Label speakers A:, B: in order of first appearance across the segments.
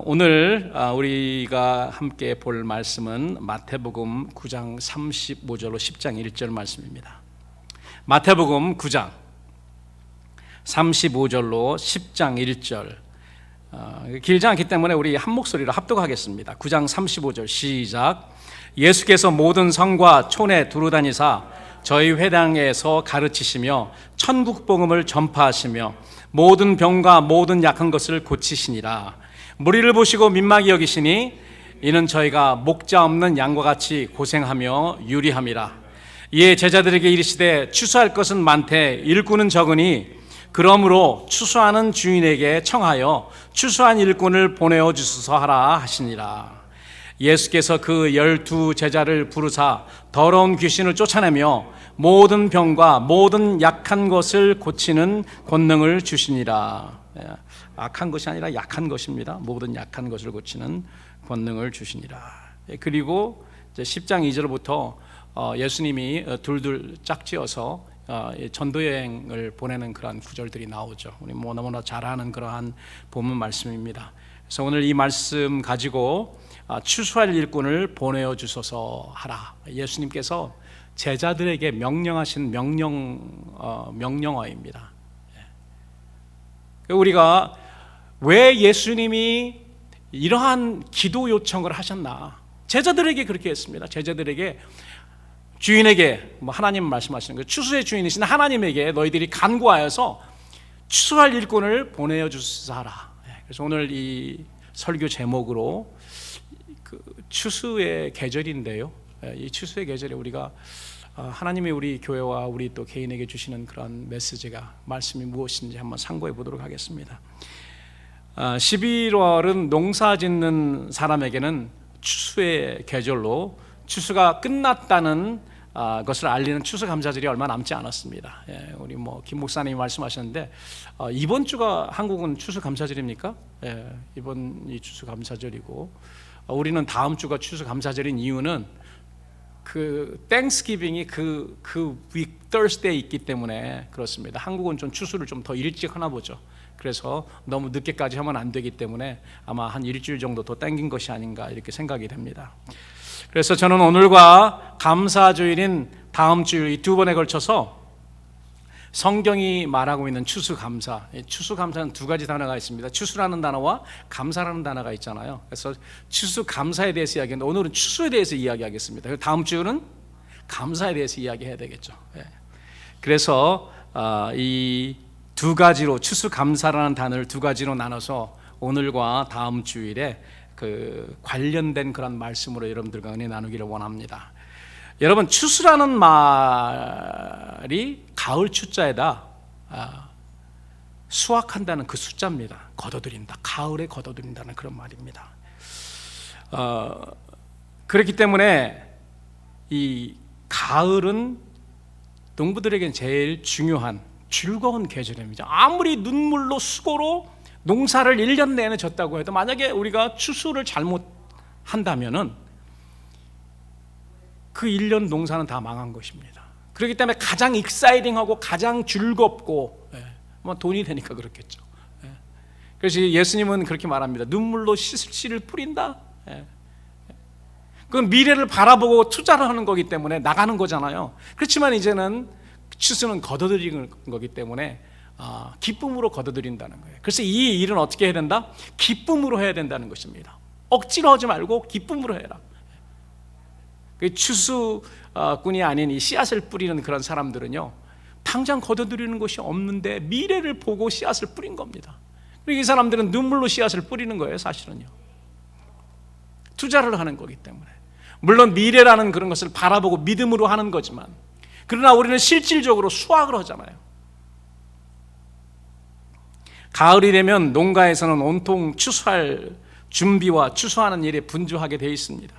A: 오늘 우리가 함께 볼 말씀은 마태복음 9장 35절로 10장 1절 말씀입니다. 마태복음 9장 35절로 10장 1절, 길지 않기 때문에 우리 한 목소리로 합독하겠습니다. 9장 35절 시작. 예수께서 모든 성과 촌에 두루다니사 저희 회당에서 가르치시며 천국 복음을 전파하시며 모든 병과 모든 약한 것을 고치시니라. 무리를 보시고 민망히 여기시니 이는 저희가 목자 없는 양과 같이 고생하며 유리함이라. 이에 제자들에게 이르시되 추수할 것은 많되 일꾼은 적으니 그러므로 추수하는 주인에게 청하여 추수한 일꾼을 보내어 주소서 하라 하시니라. 예수께서 그 12 제자를 부르사 더러운 귀신을 쫓아내며 모든 병과 모든 약한 것을 고치는 권능을 주시니라. 악한 것이 아니라 약한 것입니다. 모든 약한 것을 고치는 권능을 주시니라. 그리고 10장 2절부터 예수님이 둘둘 짝지어서 전도여행을 보내는 그러한 구절들이 나오죠. 우리 너무나 잘 아는 그러한 본문 말씀입니다. 그래서 오늘 이 말씀 가지고 추수할 일꾼을 보내어 주소서 하라. 예수님께서 제자들에게 명령하신 명령어입니다. 우리가 왜 예수님이 이러한 기도 요청을 하셨나? 제자들에게 그렇게 했습니다. 제자들에게, 주인에게, 하나님 말씀하시는 거예요. 추수의 주인이신 하나님에게 너희들이 간구하여서 추수할 일꾼을 보내어 주시라. 그래서 오늘 이 설교 제목으로 추수의 계절인데요, 이 추수의 계절에 우리가 하나님이 우리 교회와 우리 또 개인에게 주시는 그런 메시지가, 말씀이 무엇인지 한번 상고해 보도록 하겠습니다. 11월은 농사 짓는 사람에게는 추수의 계절로 추수가 끝났다는 것을 알리는 추수감사절이 얼마 남지 않았습니다. 우리 김 목사님이 말씀하셨는데 이번 주가 한국은 추수감사절입니까? 이번이 추수감사절이고 우리는 다음 주가 추수감사절인 이유는 그 땡스기빙이 그 윅 Thursday 있기 때문에 그렇습니다. 한국은 좀 추수를 좀 더 일찍 하나 보죠. 그래서 너무 늦게까지 하면 안 되기 때문에 아마 한 일주일 정도 더 땡긴 것이 아닌가 이렇게 생각이 됩니다. 그래서 저는 오늘과 감사주일인 다음 주일 이 두 번에 걸쳐서 성경이 말하고 있는 추수감사, 추수감사는 두 가지 단어가 있습니다. 추수라는 단어와 감사라는 단어가 있잖아요. 그래서 추수감사에 대해서 이야기했는데 오늘은 추수에 대해서 이야기하겠습니다. 다음 주는 감사에 대해서 이야기해야 되겠죠. 그래서 이 두 가지로, 추수감사라는 단어를 두 가지로 나눠서 오늘과 다음 주일에 그 관련된 그런 말씀으로 여러분들과 은혜 나누기를 원합니다. 여러분, 추수라는 말이 가을 추자에다 수확한다는 그 숫자입니다. 걷어들인다, 가을에 걷어들인다는 그런 말입니다. 그렇기 때문에 이 가을은 농부들에게는 제일 중요한 즐거운 계절입니다. 아무리 눈물로 수고로 농사를 1년 내내 졌다고 해도 만약에 우리가 추수를 잘못한다면은 그 1년 농사는 다 망한 것입니다. 그렇기 때문에 가장 익사이딩하고 가장 즐겁고, 돈이 되니까 그렇겠죠. 그래서 예수님은 그렇게 말합니다. 눈물로 씨를 뿌린다. 그건 미래를 바라보고 투자를 하는 거기 때문에 나가는 거잖아요. 그렇지만 이제는 추수는 걷어들이는 거기 때문에 기쁨으로 걷어들인다는 거예요. 그래서 이 일은 어떻게 해야 된다? 기쁨으로 해야 된다는 것입니다. 억지로 하지 말고 기쁨으로 해라. 추수꾼이 아닌 이 씨앗을 뿌리는 그런 사람들은요, 당장 걷어들이는 것이 없는데 미래를 보고 씨앗을 뿌린 겁니다. 그리고 이 사람들은 눈물로 씨앗을 뿌리는 거예요. 사실은요, 투자를 하는 거기 때문에. 물론 미래라는 그런 것을 바라보고 믿음으로 하는 거지만, 그러나 우리는 실질적으로 수확을 하잖아요. 가을이 되면 농가에서는 온통 추수할 준비와 추수하는 일에 분주하게 되어 있습니다.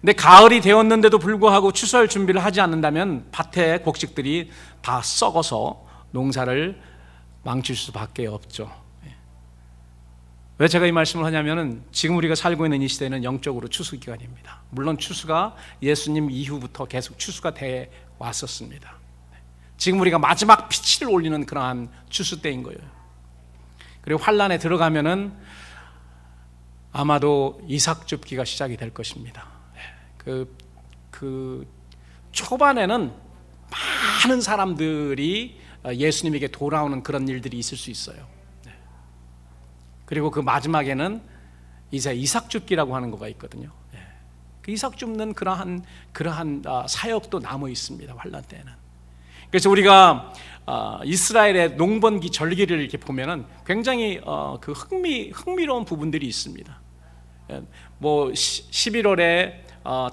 A: 근데 가을이 되었는데도 불구하고 추수할 준비를 하지 않는다면 밭의 곡식들이 다 썩어서 농사를 망칠 수밖에 없죠. 왜 제가 이 말씀을 하냐면은 지금 우리가 살고 있는 이 시대는 영적으로 추수 기간입니다. 물론 추수가 예수님 이후부터 계속 추수가 돼 왔었습니다. 지금 우리가 마지막 피치를 올리는 그러한 추수 때인 거예요. 그리고 환란에 들어가면은 아마도 이삭 줍기가 시작이 될 것입니다. 그 초반에는 많은 사람들이 예수님에게 돌아오는 그런 일들이 있을 수 있어요. 그리고 그 마지막에는 이제 이삭 줍기라고 하는 거가 있거든요. 그 이삭 줍는 그러한 사역도 남아 있습니다. 환란 때는. 그래서 우리가 이스라엘의 농번기 절기를 이렇게 보면은 굉장히 그 흥미로운 부분들이 있습니다. 뭐 11월에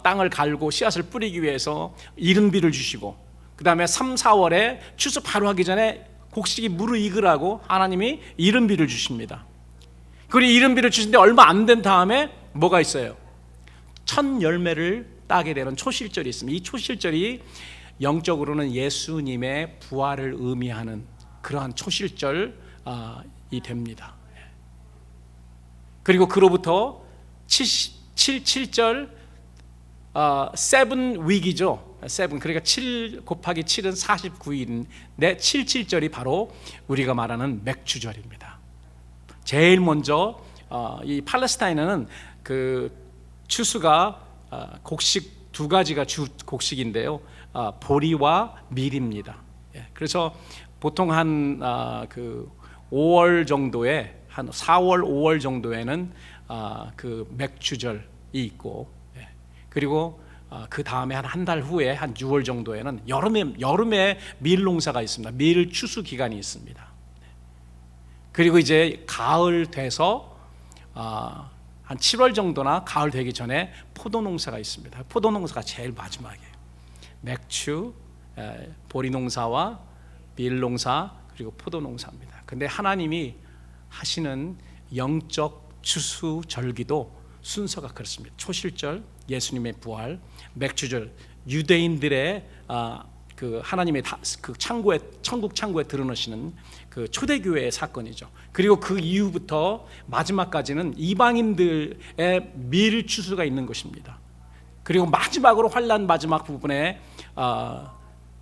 A: 땅을 갈고 씨앗을 뿌리기 위해서 이른 비를 주시고, 그 다음에 3, 4월에 추수 바로 하기 전에 곡식이 무르익으라고 하나님이 이른 비를 주십니다. 그리고 이른 비를 주시는데 얼마 안 된 다음에 뭐가 있어요? 첫 열매를 따게 되는 초실절이 있습니다. 이 초실절이 영적으로는 예수님의 부활을 의미하는 그러한 초실절이 됩니다. 그리고 그로부터 7절 7 위기죠. 7, 그러니까 7 곱하기 7은 49일인데 77절이 바로 우리가 말하는 맥주절입니다. 제일 먼저 이 팔레스타인은 그 추수가 곡식 두 가지가 주 곡식인데요, 보리와 밀입니다. 그래서 보통 한 그 5월 정도에, 한 4월 5월 정도에는 그 맥주절이 있고, 그리고 그 다음에 한 달 후에 한 6월 정도에는 여름에 밀 농사가 있습니다. 밀 추수 기간이 있습니다. 그리고 이제 가을 돼서 한 7월 정도나 가을 되기 전에 포도 농사가 있습니다. 포도 농사가 제일 마지막이에요. 맥주, 보리 농사와 밀 농사, 그리고 포도 농사입니다. 근데 하나님이 하시는 영적 추수 절기도 순서가 그렇습니다. 초실절, 예수님의 부활, 맥주절, 유대인들의 그 하나님의 그 천국 창고에 드러내시는 그 초대교회의 사건이죠. 그리고 그 이후부터 마지막까지는 이방인들의 밀 추수가 있는 것입니다. 그리고 마지막으로 환란 마지막 부분에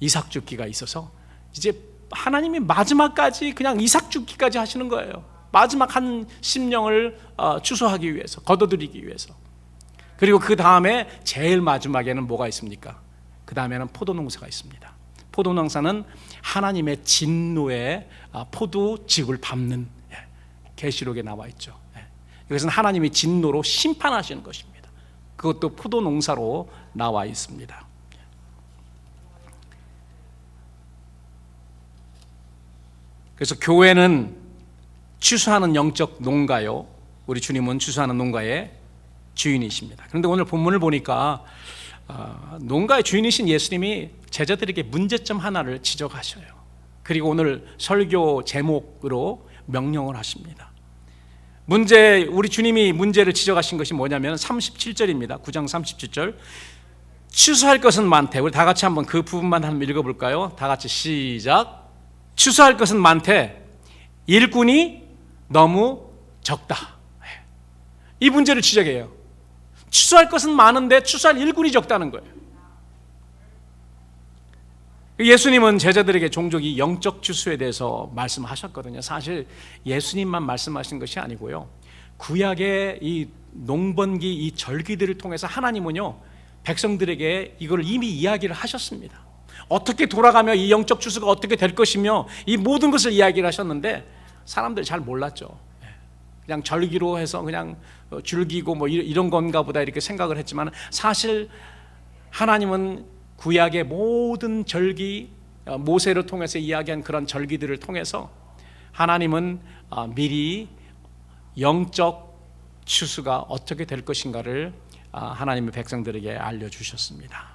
A: 이삭 줍기가 있어서 이제 하나님이 마지막까지 그냥 이삭 줍기까지 하시는 거예요. 마지막 한 심령을 추수하기 위해서, 거둬들이기 위해서. 그리고 그 다음에 제일 마지막에는 뭐가 있습니까? 그 다음에는 포도 농사가 있습니다. 포도 농사는 하나님의 진노의 포도즙을 밟는, 계시록에 나와 있죠. 이것은 하나님의 진노로 심판하시는 것입니다. 그것도 포도 농사로 나와 있습니다. 그래서 교회는 추수하는 영적 농가요, 우리 주님은 추수하는 농가의 주인이십니다. 그런데 오늘 본문을 보니까 농가의 주인이신 예수님이 제자들에게 문제점 하나를 지적하셔요. 그리고 오늘 설교 제목으로 명령을 하십니다. 우리 주님이 문제를 지적하신 것이 뭐냐면 37절입니다. 9장 37절. 추수할 것은 많대. 우리 다 같이 한번 그 부분만 한번 읽어볼까요? 다 같이 시작. 추수할 것은 많대. 일꾼이 너무 적다. 이 문제를 지적해요. 추수할 것은 많은데 추수할 일꾼이 적다는 거예요. 예수님은 제자들에게 종종 이 영적 추수에 대해서 말씀하셨거든요. 사실 예수님만 말씀하신 것이 아니고요, 구약의 이 농번기 이 절기들을 통해서 하나님은요 백성들에게 이걸 이미 이야기를 하셨습니다. 어떻게 돌아가며 이 영적 추수가 어떻게 될 것이며 이 모든 것을 이야기를 하셨는데 사람들이 잘 몰랐죠. 그냥 절기로 해서 그냥 줄기고 뭐 이런 건가 보다 이렇게 생각을 했지만, 사실 하나님은 구약의 모든 절기, 모세를 통해서 이야기한 그런 절기들을 통해서 하나님은 미리 영적 추수가 어떻게 될 것인가를 하나님의 백성들에게 알려주셨습니다.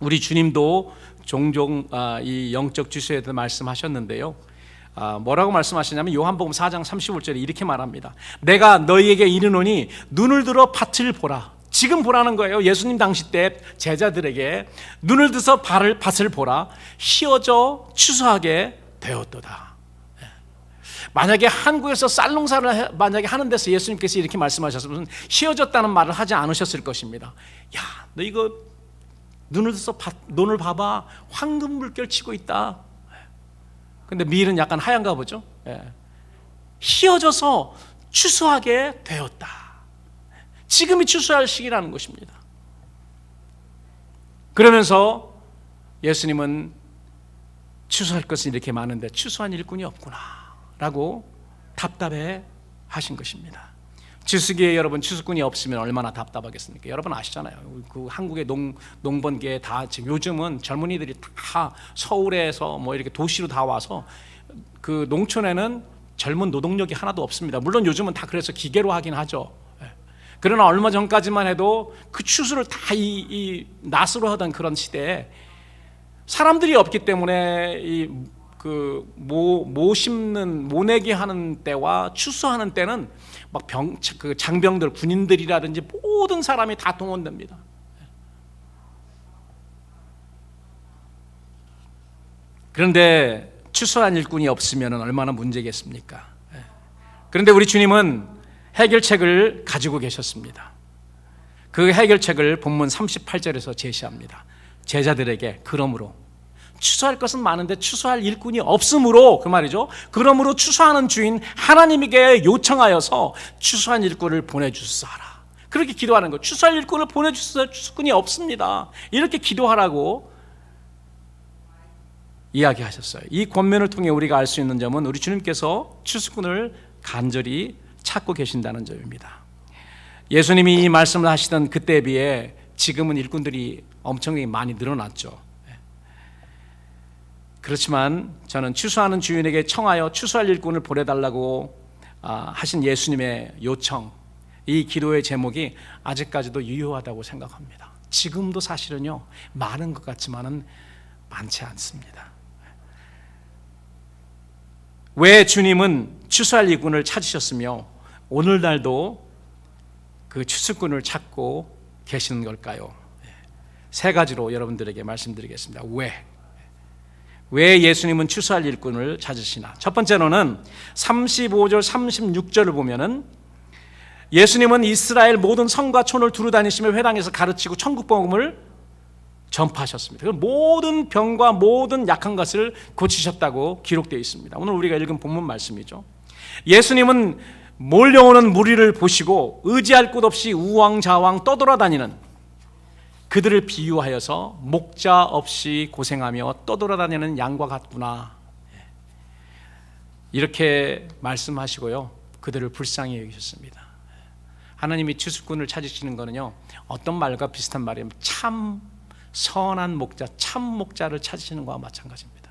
A: 우리 주님도 종종 이 영적 추수에 대해 말씀하셨는데요, 뭐라고 말씀하시냐면 요한복음 4장 35절에 이렇게 말합니다. 내가 너희에게 이르노니 눈을 들어 밭을 보라. 지금 보라는 거예요. 예수님 당시 때 제자들에게 눈을 들어서 밭을 보라. 휘어져 추수하게 되었도다. 만약에 한국에서 쌀 농사를 만약에 하는 데서 예수님께서 이렇게 말씀하셨으면 휘어졌다는 말을 하지 않으셨을 것입니다. 야, 너 이거 눈을 들어서 논을 봐봐. 황금 물결 치고 있다. 근데 밀은 약간 하얀가 보죠. 휘어져서 추수하게 되었다. 지금이 추수할 시기라는 것입니다. 그러면서 예수님은 추수할 것은 이렇게 많은데 추수한 일꾼이 없구나 라고 답답해 하신 것입니다. 추수기에 여러분 추수꾼이 없으면 얼마나 답답하겠습니까? 여러분 아시잖아요. 그 한국의 농번기에 다 지금 요즘은 젊은이들이 다 서울에서 뭐 이렇게 도시로 다 와서 그 농촌에는 젊은 노동력이 하나도 없습니다. 물론 요즘은 다 그래서 기계로 하긴 하죠. 그러나 얼마 전까지만 해도 그 추수를 다 이 낫으로 하던 그런 시대에 사람들이 없기 때문에 모 심는 모내기 하는 때와 추수하는 때는 막 그 장병들 군인들이라든지 모든 사람이 다 동원됩니다. 그런데 추수한 일꾼이 없으면 얼마나 문제겠습니까? 그런데 우리 주님은 해결책을 가지고 계셨습니다. 그 해결책을 본문 38절에서 제시합니다. 제자들에게 그러므로 추수할 것은 많은데 추수할 일꾼이 없으므로, 그 말이죠. 그러므로 추수하는 주인 하나님에게 요청하여서 추수한 일꾼을 보내주사라. 그렇게 기도하는 거예요. 추수할 일꾼을 보내주사. 추수꾼이 없습니다. 이렇게 기도하라고 이야기하셨어요. 이 권면을 통해 우리가 알 수 있는 점은 우리 주님께서 추수꾼을 간절히 찾고 계신다는 점입니다. 예수님이 이 말씀을 하시던 그때에 비해 지금은 일꾼들이 엄청나게 많이 늘어났죠. 그렇지만 저는 추수하는 주인에게 청하여 추수할 일꾼을 보내달라고 하신 예수님의 요청, 이 기도의 제목이 아직까지도 유효하다고 생각합니다. 지금도 사실은요, 많은 것 같지만은 많지 않습니다. 왜 주님은 추수할 일꾼을 찾으셨으며 오늘날도 그 추수꾼을 찾고 계시는 걸까요? 세 가지로 여러분들에게 말씀드리겠습니다. 왜 예수님은 추수할 일꾼을 찾으시나? 첫 번째로는 35절 36절을 보면은 예수님은 이스라엘 모든 성과 촌을 두루 다니시며 회당에서 가르치고 천국 복음을 전파하셨습니다. 모든 병과 모든 약한 것을 고치셨다고 기록되어 있습니다. 오늘 우리가 읽은 본문 말씀이죠. 예수님은 몰려오는 무리를 보시고 의지할 곳 없이 우왕좌왕 떠돌아다니는 그들을 비유하여서 목자 없이 고생하며 떠돌아다니는 양과 같구나, 이렇게 말씀하시고요, 그들을 불쌍히 여기셨습니다. 하나님이 추수꾼을 찾으시는 거는요, 어떤 말과 비슷한 말이에요. 참 선한 목자, 참 목자를 찾으시는 것과 마찬가지입니다.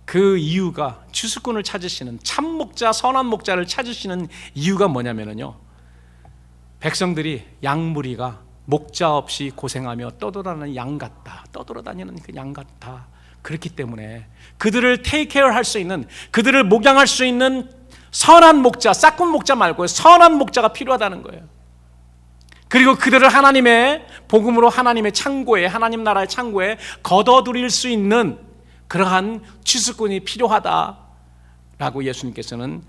A: 그 이유가, 추수꾼을 찾으시는 참 목자, 선한 목자를 찾으시는 이유가 뭐냐면요, 백성들이, 양무리가 목자 없이 고생하며 떠돌아다니는 양 같다, 떠돌아다니는 그 양 같다. 그렇기 때문에 그들을 테이크케어 할 수 있는, 그들을 목양할 수 있는 선한 목자, 싹군 목자 말고 선한 목자가 필요하다는 거예요. 그리고 그들을 하나님의 복음으로 하나님의 창고에, 하나님 나라의 창고에 걷어들일 수 있는 그러한 추수꾼이 필요하다라고 예수님께서는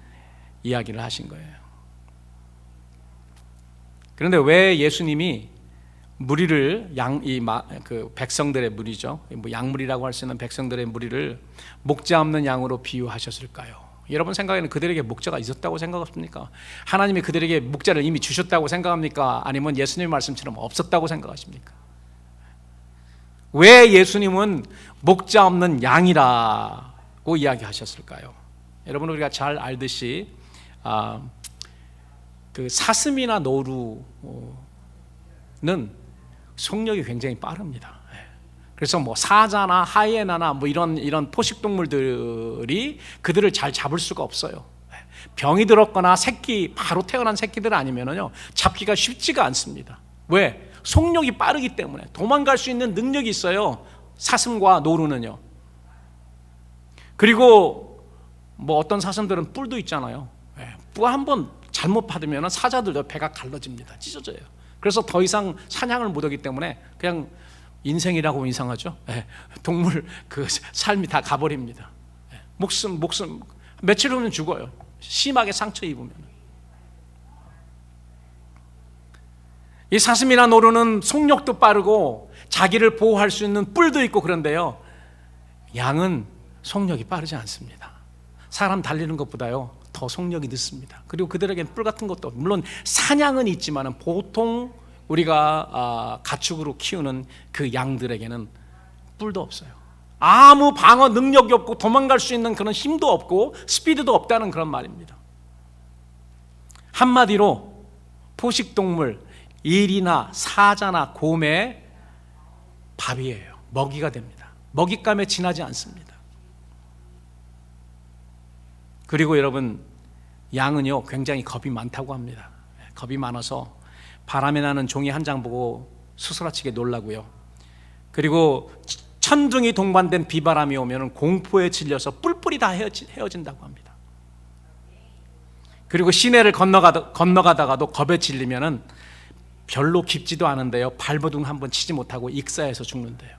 A: 이야기를 하신 거예요. 그런데 왜 예수님이 무리를 그 백성들의 무리죠, 뭐 양무리라고 할 수 있는 백성들의 무리를 목자 없는 양으로 비유하셨을까요? 여러분 생각에는 그들에게 목자가 있었다고 생각하십니까? 하나님이 그들에게 목자를 이미 주셨다고 생각합니까? 아니면 예수님의 말씀처럼 없었다고 생각하십니까? 왜 예수님은 목자 없는 양이라고 이야기하셨을까요? 여러분, 우리가 잘 알듯이 그 사슴이나 노루는 속력이 굉장히 빠릅니다. 그래서 뭐 사자나 하이에나나 뭐 이런 포식 동물들이 그들을 잘 잡을 수가 없어요. 병이 들었거나 바로 태어난 새끼들 아니면은요, 잡기가 쉽지가 않습니다. 왜? 속력이 빠르기 때문에. 도망갈 수 있는 능력이 있어요, 사슴과 노루는요. 그리고 뭐 어떤 사슴들은 뿔도 있잖아요. 뿔 한번 잘못 받으면 사자들도 배가 갈라집니다. 찢어져요. 그래서 더 이상 사냥을 못하기 때문에 그냥 인생이라고 이상하죠. 동물 그 삶이 다 가버립니다. 목숨 며칠 후면 죽어요. 심하게 상처 입으면. 이 사슴이나 노루는 속력도 빠르고 자기를 보호할 수 있는 뿔도 있고 그런데요, 양은 속력이 빠르지 않습니다. 사람 달리는 것보다요 더 속력이 늦습니다. 그리고 그들에게는 뿔 같은 것도 물론 사냥은 있지만 보통 우리가 가축으로 키우는 그 양들에게는 뿔도 없어요. 아무 방어 능력이 없고 도망갈 수 있는 그런 힘도 없고 스피드도 없다는 그런 말입니다. 한마디로 포식동물, 일이나 사자나 곰의 밥이에요. 먹이가 됩니다. 먹잇감에 지나지 않습니다. 그리고 여러분, 양은요 굉장히 겁이 많다고 합니다. 겁이 많아서 바람에 나는 종이 한 장 보고 수스라치게 놀라고요. 그리고 천둥이 동반된 비바람이 오면 공포에 질려서 뿔뿔이 다 헤어진다고 합니다. 그리고 시내를 건너가다가도 겁에 질리면은 별로 깊지도 않은데요, 발버둥 한번 치지 못하고 익사해서 죽는데요.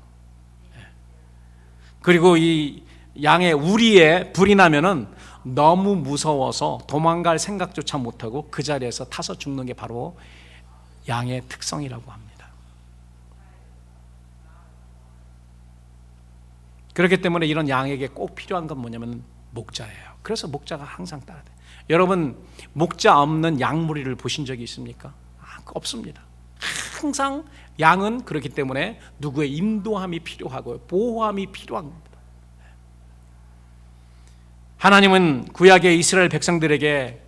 A: 그리고 이 양의 우리에 불이 나면은 너무 무서워서 도망갈 생각조차 못하고 그 자리에서 타서 죽는 게 바로 양의 특성이라고 합니다. 그렇기 때문에 이런 양에게 꼭 필요한 건 뭐냐면 목자예요. 그래서 목자가 항상 따라야 돼요. 여러분, 목자 없는 양무리를 보신 적이 있습니까? 없습니다. 항상 양은 그렇기 때문에 누구의 인도함이 필요하고요, 보호함이 필요한 겁니다. 하나님은 구약의 이스라엘 백성들에게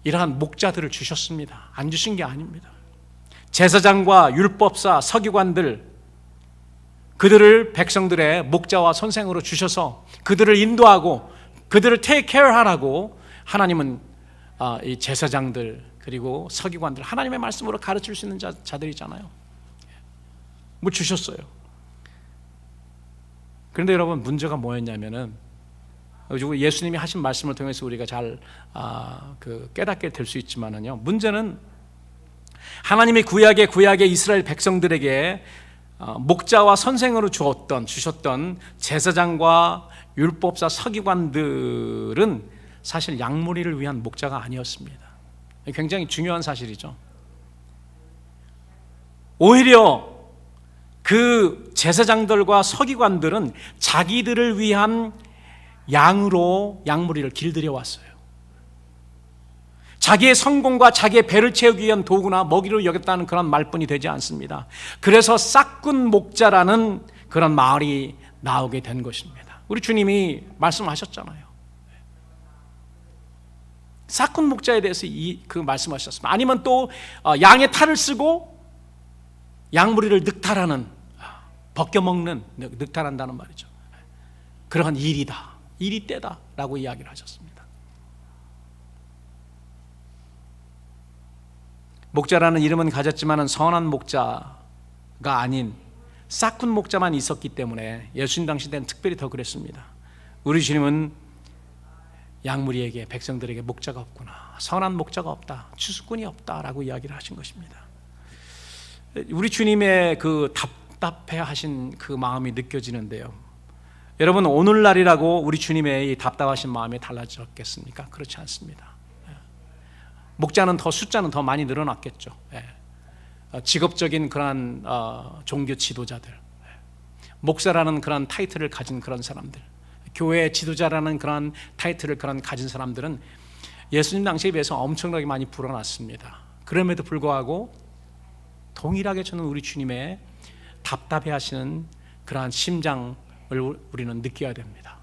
A: 이러한 목자들을 주셨습니다. 안 주신 게 아닙니다. 제사장과 율법사, 서기관들, 그들을 백성들의 목자와 선생으로 주셔서 그들을 인도하고 그들을 take care 하라고 하나님은 이 제사장들 그리고 서기관들, 하나님의 말씀으로 가르칠 수 있는 자들이잖아요. 뭐 주셨어요. 그런데 여러분, 문제가 뭐였냐면은 예수님이 하신 말씀을 통해서 우리가 잘 깨닫게 될 수 있지만은요, 문제는 하나님이 구약의 이스라엘 백성들에게 목자와 선생으로 주셨던 제사장과 율법사, 서기관들은 사실 양무리를 위한 목자가 아니었습니다. 굉장히 중요한 사실이죠. 오히려 그 제사장들과 서기관들은 자기들을 위한 양으로 양무리를 길들여 왔어요. 자기의 성공과 자기의 배를 채우기 위한 도구나 먹이로 여겼다는 그런 말뿐이 되지 않습니다. 그래서 싹군 목자라는 그런 말이 나오게 된 것입니다. 우리 주님이 말씀하셨잖아요. 싹군 목자에 대해서 그 말씀하셨습니다. 아니면 또 양의 탈을 쓰고 양무리를 늑탈하는, 벗겨먹는, 늑탈한다는 말이죠. 그러한 일이다, 일이 때다라고 이야기를 하셨습니다. 목자라는 이름은 가졌지만 선한 목자가 아닌 싹군 목자만 있었기 때문에 예수님 당시 때는 특별히 더 그랬습니다. 우리 주님은 양무리에게, 백성들에게 목자가 없구나, 선한 목자가 없다, 추수꾼이 없다라고 이야기를 하신 것입니다. 우리 주님의 그 답답해하신 그 마음이 느껴지는데요, 여러분, 오늘날이라고 우리 주님의 이 답답하신 마음이 달라졌겠습니까? 그렇지 않습니다. 목자는 숫자는 더 많이 늘어났겠죠. 직업적인 그러한 종교 지도자들, 목사라는 그런 타이틀을 가진 그런 사람들, 교회 지도자라는 그런 타이틀을 가진 사람들은 예수님 당시에 비해서 엄청나게 많이 불어났습니다. 그럼에도 불구하고 동일하게 저는 우리 주님의 답답해하시는 그러한 심장을 우리는 느껴야 됩니다.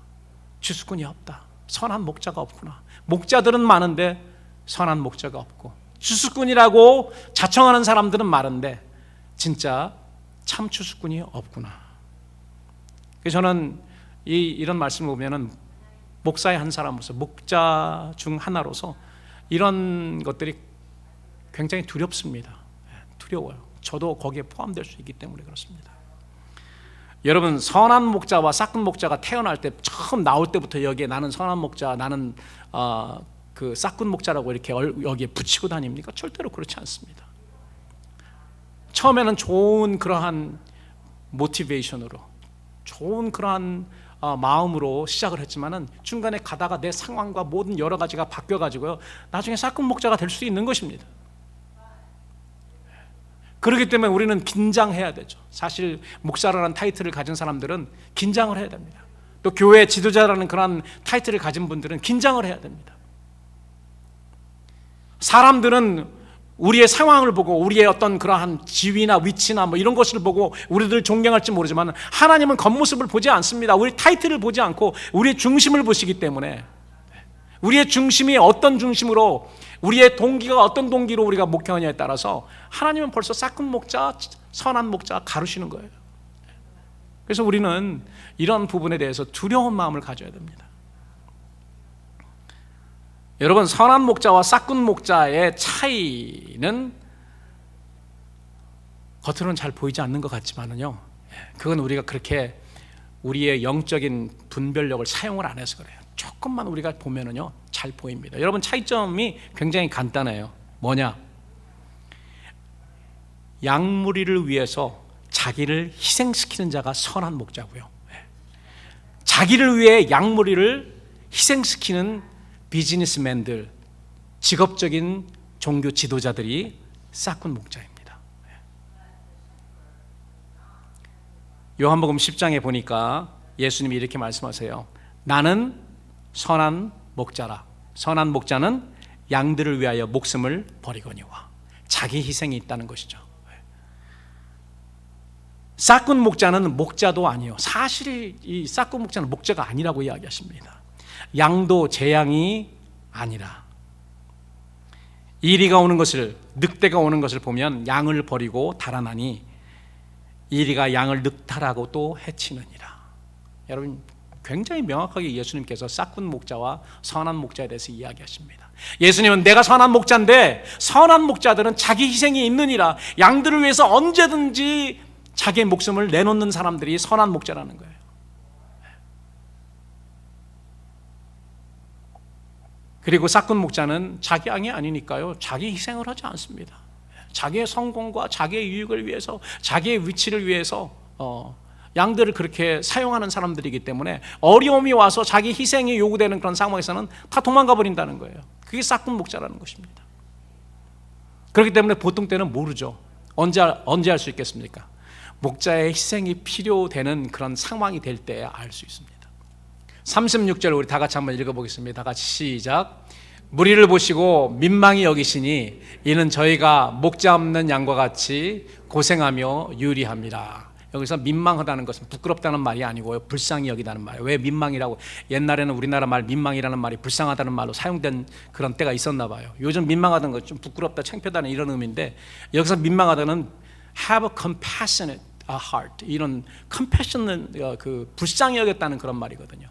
A: 추수꾼이 없다, 선한 목자가 없구나. 목자들은 많은데 선한 목자가 없고, 추수꾼이라고 자청하는 사람들은 많은데 진짜 참 추수꾼이 없구나. 그래서 저는 이런 말씀을 보면은 목사의 한 사람으로서, 목자 중 하나로서 이런 것들이 굉장히 두렵습니다. 두려워요. 저도 거기에 포함될 수 있기 때문에 그렇습니다. 여러분, 선한 목자와 싹군 목자가 태어날 때 처음 나올 때부터 여기에 나는 선한 목자, 나는 그 싹군 목자라고 이렇게 여기에 붙이고 다닙니까? 절대로 그렇지 않습니다. 처음에는 좋은 그러한 모티베이션으로, 좋은 그러한 마음으로 시작을 했지만은 중간에 가다가 내 상황과 모든 여러 가지가 바뀌어가지고요, 나중에 싹군 목자가 될 수 있는 것입니다. 그렇기 때문에 우리는 긴장해야 되죠. 사실 목사라는 타이틀을 가진 사람들은 긴장을 해야 됩니다. 또 교회 지도자라는 그런 타이틀을 가진 분들은 긴장을 해야 됩니다. 사람들은 우리의 상황을 보고 우리의 어떤 그러한 지위나 위치나 뭐 이런 것을 보고 우리들 존경할지 모르지만 하나님은 겉모습을 보지 않습니다. 우리 타이틀을 보지 않고 우리의 중심을 보시기 때문에, 우리의 중심이 어떤 중심으로, 우리의 동기가 어떤 동기로 우리가 목회하냐에 따라서 하나님은 벌써 싹군 목자, 선한 목자 가르시는 거예요. 그래서 우리는 이런 부분에 대해서 두려운 마음을 가져야 됩니다. 여러분, 선한 목자와 싹군 목자의 차이는 겉으로는 잘 보이지 않는 것 같지만은요, 그건 우리가 그렇게 우리의 영적인 분별력을 사용을 안 해서 그래요. 조금만 우리가 보면은요 잘 보입니다. 여러분, 차이점이 굉장히 간단해요. 뭐냐? 양무리를 위해서 자기를 희생시키는 자가 선한 목자고요, 자기를 위해 양무리를 희생시키는 비즈니스맨들, 직업적인 종교 지도자들이 싹군 목자입니다. 요한복음 10장에 보니까 예수님이 이렇게 말씀하세요. 나는 선한 목자라. 선한 목자는 양들을 위하여 목숨을 버리거니와. 자기 희생이 있다는 것이죠. 싹군 목자는 목자도 아니요, 사실 이 싹군 목자는 목자가 아니라고 이야기하십니다. 양도 제 양이 아니라. 이리가 오는 것을, 늑대가 오는 것을 보면 양을 버리고 달아나니 이리가 양을 늑탈하고 또 해치느니라. 여러분, 굉장히 명확하게 예수님께서 싹군 목자와 선한 목자에 대해서 이야기하십니다. 예수님은 내가 선한 목자인데 선한 목자들은 자기 희생이 있느니라. 양들을 위해서 언제든지 자기의 목숨을 내놓는 사람들이 선한 목자라는 거예요. 그리고 싹군 목자는 자기 양이 아니니까요, 자기 희생을 하지 않습니다. 자기의 성공과 자기의 유익을 위해서, 자기의 위치를 위해서 양들을 그렇게 사용하는 사람들이기 때문에 어려움이 와서 자기 희생이 요구되는 그런 상황에서는 다 도망가 버린다는 거예요. 그게 싹군 목자라는 것입니다. 그렇기 때문에 보통 때는 모르죠. 언제 알 수 있겠습니까? 목자의 희생이 필요되는 그런 상황이 될 때 알 수 있습니다. 36절 우리 다 같이 한번 읽어보겠습니다. 다 같이 시작. 무리를 보시고 민망히 여기시니 이는 저희가 목자 없는 양과 같이 고생하며 유리합니다. 여기서 민망하다는 것은 부끄럽다는 말이 아니고요, 불쌍히 여기다는 말이에요. 왜 민망이라고? 옛날에는 우리나라 말 민망이라는 말이 불쌍하다는 말로 사용된 그런 때가 있었나 봐요. 요즘 민망하다는 것 좀 부끄럽다, 창피하다는 이런 의미인데, 여기서 민망하다는 have a compassionate heart, 이런 compassion은 그 불쌍히 여겼다는 그런 말이거든요.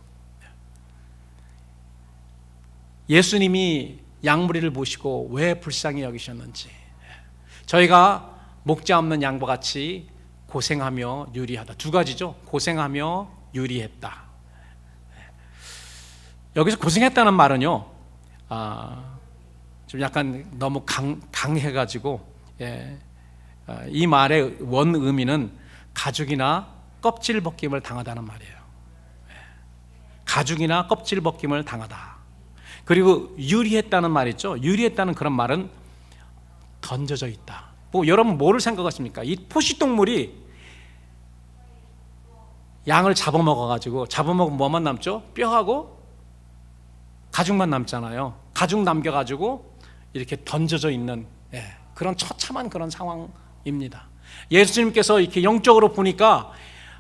A: 예수님이 양무리를 보시고 왜 불쌍히 여기셨는지, 저희가 목자 없는 양과 같이 고생하며 유리하다. 두 가지죠. 고생하며 유리했다. 여기서 고생했다는 말은요, 좀 약간 너무 강해가지고, 이 말의 원 의미는 가죽이나 껍질 벗김을 당하다는 말이에요. 가죽이나 껍질 벗김을 당하다. 그리고 유리했다는 말 있죠. 유리했다는 그런 말은 던져져 있다. 뭐 여러분 뭐를 생각하십니까? 이 포식동물이 양을 잡아먹어가지고, 잡아먹으면 뭐만 남죠? 뼈하고 가죽만 남잖아요. 가죽 남겨가지고 이렇게 던져져 있는, 그런 처참한 그런 상황입니다. 예수님께서 이렇게 영적으로 보니까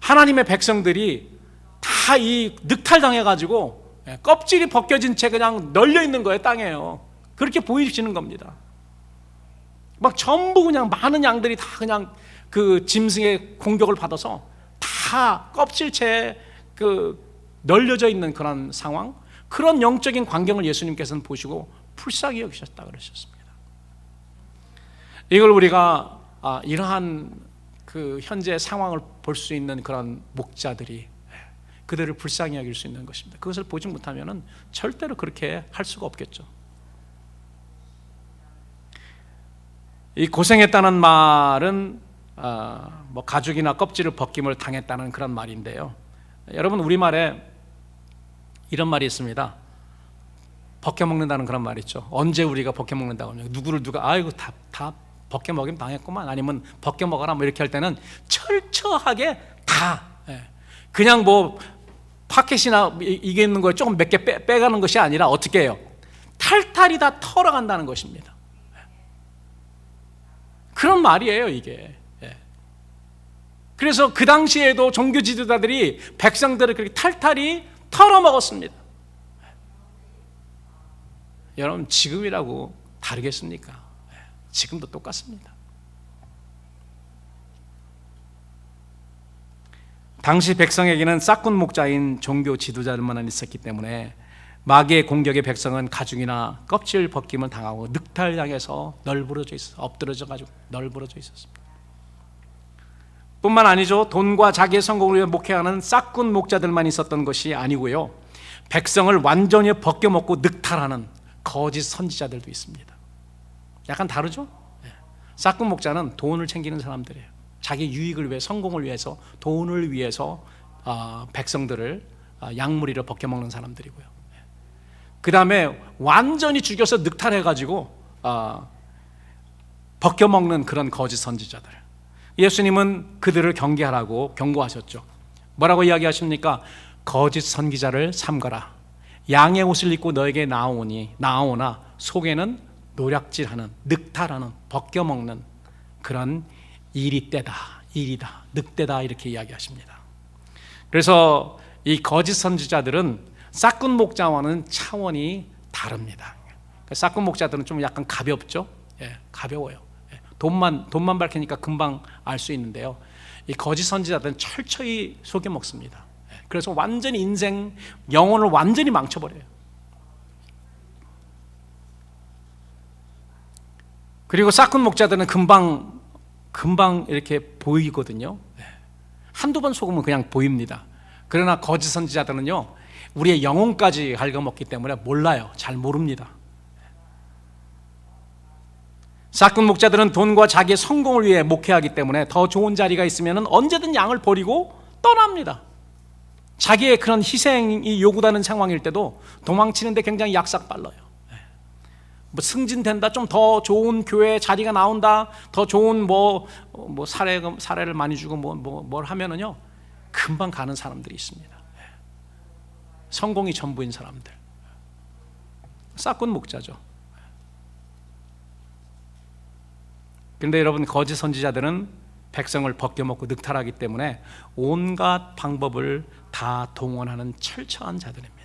A: 하나님의 백성들이 다 이 늑탈당해가지고 껍질이 벗겨진 채 그냥 널려 있는 거예요, 땅에요. 그렇게 보이시는 겁니다. 막 전부 그냥 많은 양들이 다 그냥 그 짐승의 공격을 받아서 다 껍질채 그 널려져 있는 그런 상황, 그런 영적인 광경을 예수님께서는 보시고 불쌍히 여기셨다 그러셨습니다. 이걸 우리가 이러한 그 현재 상황을 볼 수 있는 그런 목자들이 그들을 불쌍히 여길 수 있는 것입니다. 그것을 보지 못하면 절대로 그렇게 할 수가 없겠죠. 이 고생했다는 말은 뭐 가죽이나 껍질을 벗김을 당했다는 그런 말인데요. 여러분, 우리말에 이런 말이 있습니다. 벗겨먹는다는 그런 말 있죠. 언제 우리가 벗겨먹는다고 하면 누구를 누가 아이고 다 벗겨먹으면 당했구만, 아니면 벗겨먹어라 뭐 이렇게 할 때는 철저하게 다, 그냥 뭐 파켓이나 이게 있는 거에 조금 몇 개 빼가는 것이 아니라 어떻게 해요? 탈탈이 다 털어간다는 것입니다. 그런 말이에요, 이게. 그래서 그 당시에도 종교 지도자들이 백성들을 그렇게 탈탈이 털어먹었습니다. 여러분, 지금이라고 다르겠습니까? 지금도 똑같습니다. 당시 백성에게는 싹군 목자인 종교 지도자들만 있었기 때문에 마귀의 공격에 백성은 가죽이나 껍질 벗김을 당하고 늑탈당해서 널브러져 있어, 엎드러져 가지고 널브러져 있었습니다. 뿐만 아니죠. 돈과 자기의 성공을 위해 목회하는 싹군 목자들만 있었던 것이 아니고요, 백성을 완전히 벗겨먹고 늑탈하는 거짓 선지자들도 있습니다. 약간 다르죠? 싹군 목자는 돈을 챙기는 사람들이에요. 자기 유익을 위해, 성공을 위해서, 돈을 위해서 백성들을 양무리를 벗겨먹는 사람들이고요. 그 다음에 완전히 죽여서 늑탈해가지고 벗겨먹는 그런 거짓 선지자들, 예수님은 그들을 경계하라고 경고하셨죠. 뭐라고 이야기하십니까? 거짓 선지자를 삼가라. 양의 옷을 입고 너에게 나오나 속에는 노략질하는, 늑탈하는, 벗겨먹는 그런 이리다, 늑대다, 이렇게 이야기하십니다. 그래서 이 거짓 선지자들은 싹군 목자와는 차원이 다릅니다. 싹군 목자들은 좀 약간 가볍죠. 가벼워요. 돈만 밝히니까 금방 알 수 있는데요, 이 거짓 선지자들은 철저히 속여 먹습니다. 그래서 완전히 인생, 영혼을 완전히 망쳐버려요. 그리고 싹군 목자들은 금방 이렇게 보이거든요. 한두 번 속으면 그냥 보입니다. 그러나 거짓 선지자들은요, 우리의 영혼까지 갉아먹기 때문에 몰라요. 잘 모릅니다. 싹군 목자들은 돈과 자기의 성공을 위해 목회하기 때문에 더 좋은 자리가 있으면 언제든 양을 버리고 떠납니다. 자기의 그런 희생이 요구되는 상황일 때도 도망치는데 굉장히 약삭빨라요. 뭐 승진된다, 좀 더 좋은 교회 자리가 나온다, 더 좋은 뭐 사례를 많이 주고 뭘 하면은요, 금방 가는 사람들이 있습니다. 성공이 전부인 사람들, 싹군 목자죠. 그런데 여러분, 거짓 선지자들은 백성을 벗겨먹고 늑탈하기 때문에 온갖 방법을 다 동원하는 철저한 자들입니다.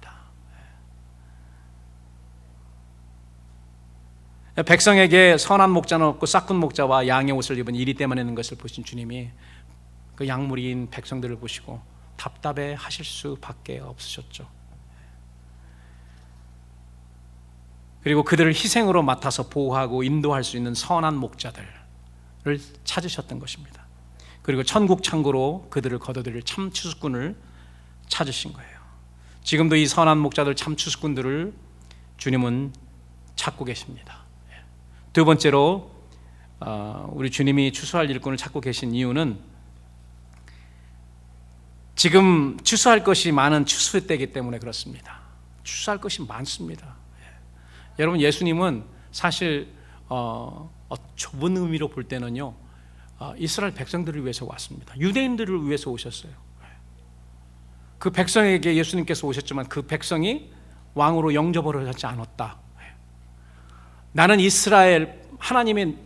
A: 백성에게 선한 목자는 없고 싹군 목자와 양의 옷을 입은 이리 때문에 것을 보신 주님이 그 양무리인 백성들을 보시고 답답해 하실 수밖에 없으셨죠. 그리고 그들을 희생으로 맡아서 보호하고 인도할 수 있는 선한 목자들을 찾으셨던 것입니다. 그리고 천국 창고로 그들을 거둬들일 참 추수꾼을 찾으신 거예요. 지금도 이 선한 목자들, 참 추수꾼들을 주님은 찾고 계십니다. 두 번째로 우리 주님이 추수할 일꾼을 찾고 계신 이유는 지금 추수할 것이 많은 추수 때이기 때문에 그렇습니다. 추수할 것이 많습니다. 여러분, 예수님은 사실 좁은 의미로 볼 때는요, 이스라엘 백성들을 위해서 왔습니다. 유대인들을 위해서 오셨어요. 그 백성에게 예수님께서 오셨지만 그 백성이 왕으로 영접을 하지 않았다. 나는 이스라엘, 하나님이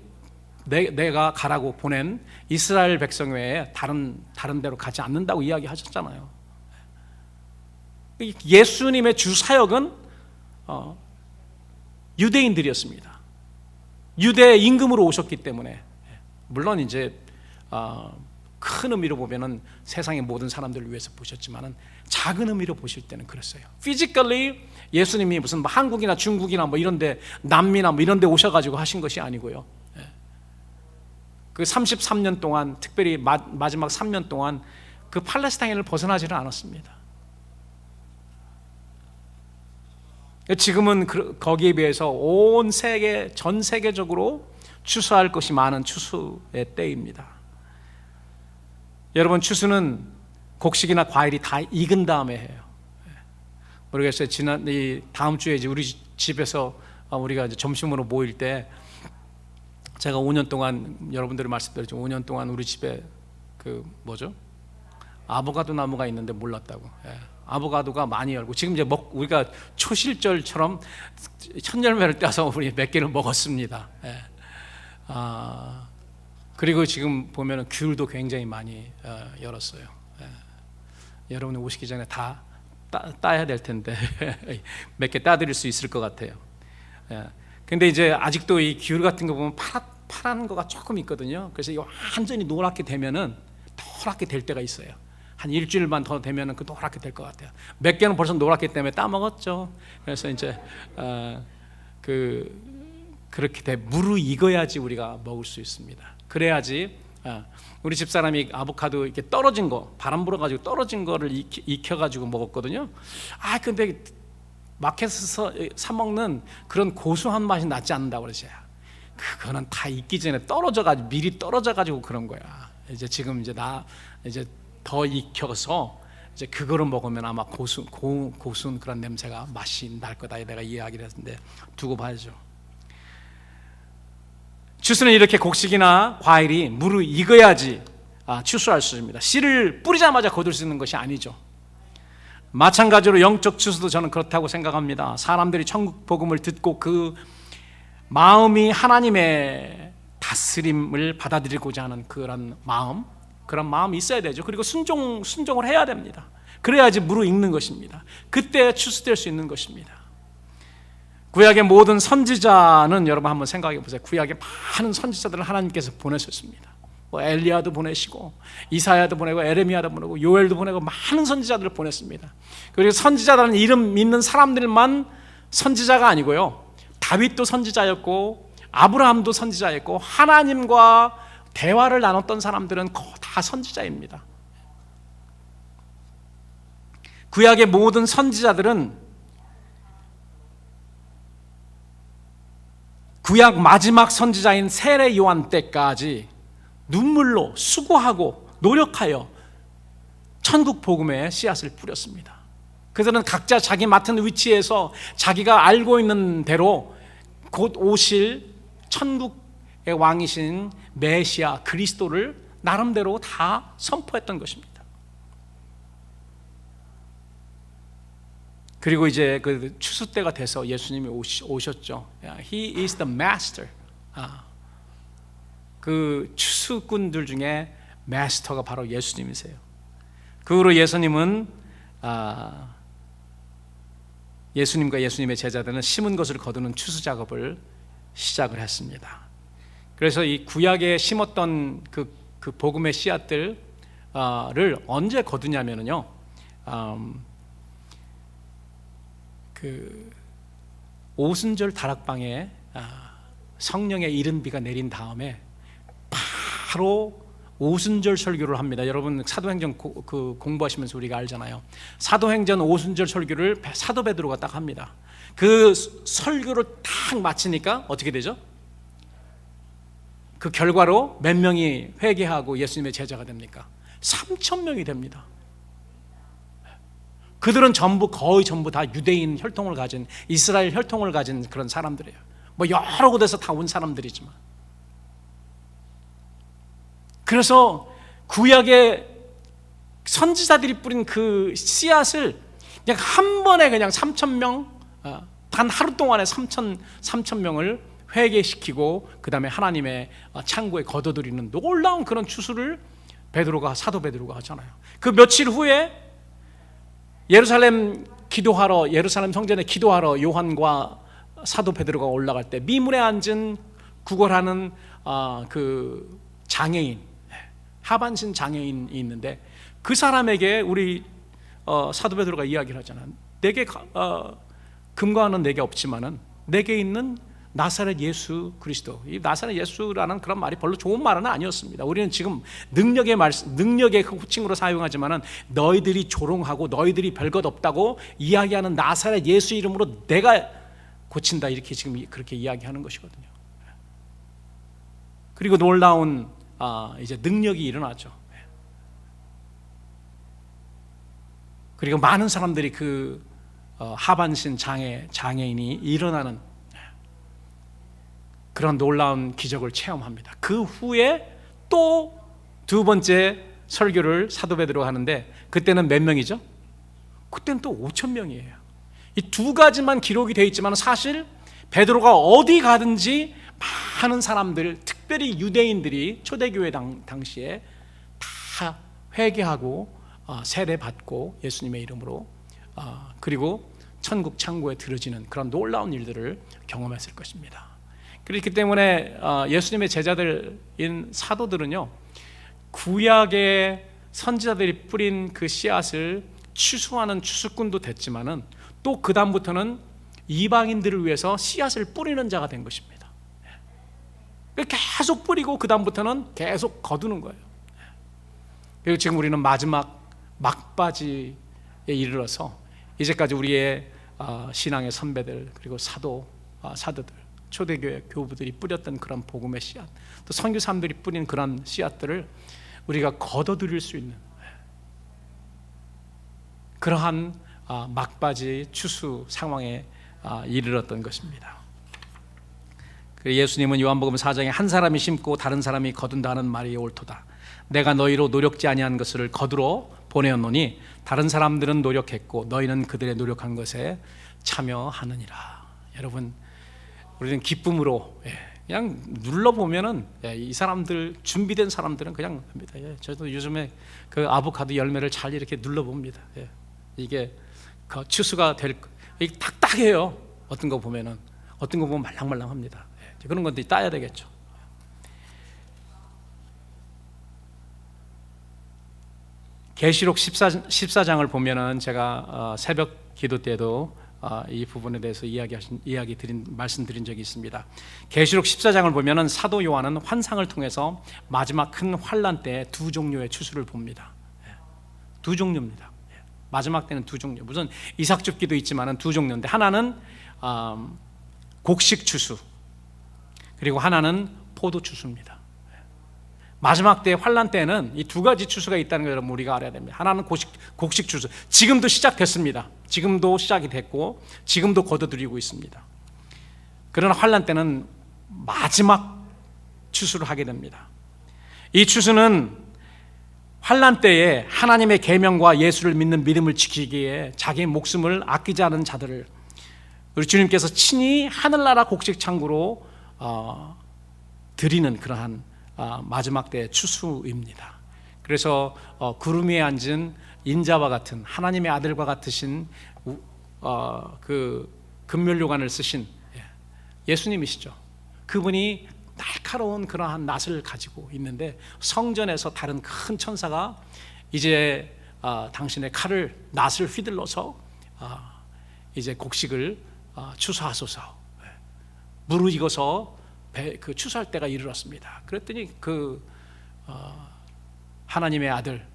A: 내가 가라고 보낸 이스라엘 백성 외에 다른 데로 가지 않는다고 이야기하셨잖아요. 예수님의 주 사역은 유대인들이었습니다. 유대 임금으로 오셨기 때문에, 물론 이제 큰 의미로 보면은 세상의 모든 사람들을 위해서 보셨지만은 작은 의미로 보실 때는 그랬어요. 피지컬리 예수님이 무슨 뭐 한국이나 중국이나 뭐 이런데, 남미나 뭐 이런데 오셔가지고 하신 것이 아니고요. 그 33년 동안, 특별히 마지막 3년 동안 그 팔레스타인을 벗어나지는 않았습니다. 지금은 거기에 비해서 온 세계, 전 세계적으로 추수할 것이 많은 추수의 때입니다. 여러분, 추수는 곡식이나 과일이 다 익은 다음에 해요. 모르겠어요. 다음 주에 이제 우리 집에서 우리가 이제 점심으로 모일 때, 제가 5년 동안 여러분들이 말씀드렸죠. 5년 동안 우리 집에 아보카도 나무가 있는데 몰랐다고. 아보카도가 많이 열고, 지금 이제 우리가 초실절처럼 첫 열매를 따서 우리 몇 개를 먹었습니다. 예. 그리고 지금 보면은 귤도 굉장히 많이 열었어요. 예. 여러분이 오시기 전에 다 따야 될 텐데 몇 개 따드릴 수 있을 것 같아요. 예. 근데 이제 아직도 이 귤 같은 거 보면 파란 거가 조금 있거든요. 그래서 완전히 노랗게 되면은 노랗게 될 때가 있어요. 한 일주일만 더 되면은 그 노랗게 될 것 같아요. 몇 개는 벌써 노랗기 때문에 따 먹었죠. 그래서 이제 그렇게 무르익어야지 우리가 먹을 수 있습니다. 그래야지. 우리 집사람이 아보카도 이렇게 떨어진 거, 바람 불어가지고 떨어진 거를 익혀가지고 먹었거든요. 근데 마켓에서 사 먹는 그런 고소한 맛이 나지 않는다고 그러죠. 그거는 다 익기 전에 미리 떨어져가지고 그런 거야. 이제 지금 이제 더 익혀서 이제 그거를 먹으면 아마 고순 그런 냄새가 맛이 날 거다. 내가 이야기를 했는데 두고 봐야죠. 추수는 이렇게 곡식이나 과일이 무르익어야지 추수할 수 있습니다. 씨를 뿌리자마자 거둘 수 있는 것이 아니죠. 마찬가지로 영적 추수도 저는 그렇다고 생각합니다. 사람들이 천국 복음을 듣고 그 마음이 하나님의 다스림을 받아들이고자 하는 그런 마음이 있어야 되죠. 그리고 순종을 해야 됩니다. 그래야지 무르익는 것입니다. 그때 추수될 수 있는 것입니다. 구약의 모든 선지자는 여러분 한번 생각해 보세요. 구약의 많은 선지자들을 하나님께서 보내셨습니다. 엘리야도 보내시고 이사야도 보내고 에레미야도 보내고 요엘도 보내고 많은 선지자들을 보냈습니다. 그리고 선지자라는 이름 있는 사람들만 선지자가 아니고요, 다윗도 선지자였고 아브라함도 선지자였고 하나님과 대화를 나눴던 사람들은 다 선지자입니다. 구약의 모든 선지자들은 구약 마지막 선지자인 세례 요한 때까지 눈물로 수고하고 노력하여 천국 복음의 씨앗을 뿌렸습니다. 그들은 각자 자기 맡은 위치에서 자기가 알고 있는 대로 곧 오실 천국의 왕이신 메시아 그리스도를 나름대로 다 선포했던 것입니다. 그리고 이제 그 추수 때가 돼서 예수님이 오셨죠. He is the master. 그 추수꾼들 중에 마스터가 바로 예수님이세요. 그 후로 예수님은 예수님과 예수님의 제자들은 심은 것을 거두는 추수 작업을 시작을 했습니다. 그래서 이 구약에 심었던 그 복음의 씨앗들을 언제 거두냐면요, 그 오순절 다락방에 성령의 이른 비가 내린 다음에 바로 오순절 설교를 합니다. 여러분 사도행전 공부하시면서 우리가 알잖아요. 사도행전 오순절 설교를 사도 베드로가 딱 합니다. 그 설교를 딱 마치니까 어떻게 되죠? 그 결과로 몇 명이 회개하고 예수님의 제자가 됩니까? 3,000명이 됩니다. 그들은 거의 전부 다 유대인 혈통을 가진, 이스라엘 혈통을 가진 그런 사람들이에요. 여러 곳에서 다 온 사람들이지만, 그래서 구약의 선지자들이 뿌린 그 씨앗을 그냥 한 번에 그냥 3,000명, 단 하루 동안에 3,000명을 회개시키고 그 다음에 하나님의 창고에 거둬들이는 놀라운 그런 추수를 사도 베드로가 하잖아요. 그 며칠 후에 예루살렘 성전에 기도하러 요한과 사도 베드로가 올라갈 때 미문에 앉은 구걸하는 그 장애인, 하반신 장애인이 있는데 그 사람에게 우리 사도 베드로가 이야기를 하잖아요. 내게 금과 은은 내게 없지만은 내게 있는 나사렛 예수 그리스도. 이 나사렛 예수라는 그런 말이 별로 좋은 말은 아니었습니다. 우리는 지금 능력의 호칭으로 사용하지만은 너희들이 조롱하고 너희들이 별것 없다고 이야기하는 나사렛 예수 이름으로 내가 고친다, 이렇게 지금 그렇게 이야기하는 것이거든요. 그리고 놀라운 이제 능력이 일어나죠. 그리고 많은 사람들이 그 하반신 장애인이 일어나는 그런 놀라운 기적을 체험합니다. 그 후에 또 두 번째 설교를 사도 베드로가 하는데 그때는 몇 명이죠? 그때는 또 5천 명이에요. 이 두 가지만 기록이 되어 있지만 사실 베드로가 어디 가든지 많은 사람들, 특별히 유대인들이 초대교회 당시에 다 회개하고 세례받고 예수님의 이름으로 그리고 천국 창고에 들어지는 그런 놀라운 일들을 경험했을 것입니다. 그렇기 때문에 예수님의 제자들인 사도들은요, 구약의 선지자들이 뿌린 그 씨앗을 추수하는 추수꾼도 됐지만은 또 그 다음부터는 이방인들을 위해서 씨앗을 뿌리는 자가 된 것입니다. 계속 뿌리고 그 다음부터는 계속 거두는 거예요. 그리고 지금 우리는 마지막 막바지에 이르러서 이제까지 우리의 신앙의 선배들 그리고 사도들 초대교회 교부들이 뿌렸던 그런 복음의 씨앗, 또 선교사님들이 뿌린 그런 씨앗들을 우리가 거둬들일 수 있는 그러한 막바지 추수 상황에 이르렀던 것입니다. 예수님은 요한복음 4장에 한 사람이 심고 다른 사람이 거둔다는 말이 옳도다. 내가 너희로 노력지 아니한 것을 거두러 보내었노니 다른 사람들은 노력했고 너희는 그들의 노력한 것에 참여하느니라. 여러분, 우리는 기쁨으로 그냥 눌러보면은 이 사람들, 준비된 사람들은 그냥 합니다. 저도 요즘에 그 아보카도 열매를 잘 이렇게 눌러봅니다. 이게 그 추수가 이게 딱딱해요. 어떤 거 보면 말랑말랑합니다. 그런 건데 따야 되겠죠. 계시록 14장을 보면은 제가 새벽 기도 때도 이 부분에 대해서 말씀드린 적이 있습니다. 계시록 14장을 보면은 사도 요한은 환상을 통해서 마지막 큰 환란 때 두 종류의 추수를 봅니다. 두 종류입니다. 마지막 때는 두 종류. 무슨 이삭 줍기도 있지만은 두 종류인데 하나는 곡식 추수, 그리고 하나는 포도 추수입니다. 마지막 때 환란 때는 이 두 가지 추수가 있다는 걸 여러분 우리가 알아야 됩니다. 하나는 곡식 추수, 지금도 시작됐습니다. 지금도 시작이 됐고 지금도 거둬들이고 있습니다. 그러나 환란 때는 마지막 추수를 하게 됩니다. 이 추수는 환란 때에 하나님의 계명과 예수를 믿는 믿음을 지키기에 자기의 목숨을 아끼지 않은 자들을 우리 주님께서 친히 하늘나라 곡식 창고로 드리는 그러한 마지막 때의 추수입니다. 그래서 구름 위에 앉은 인자와 같은 하나님의 아들과 같으신 그 금면류관을 쓰신 예수님이시죠. 그분이 날카로운 그러한 낫을 가지고 있는데 성전에서 다른 큰 천사가 이제 당신의 낫을 휘둘러서 이제 곡식을 추수하소서, 무르익어서 그 추수할 때가 이르렀습니다. 그랬더니 그 하나님의 아들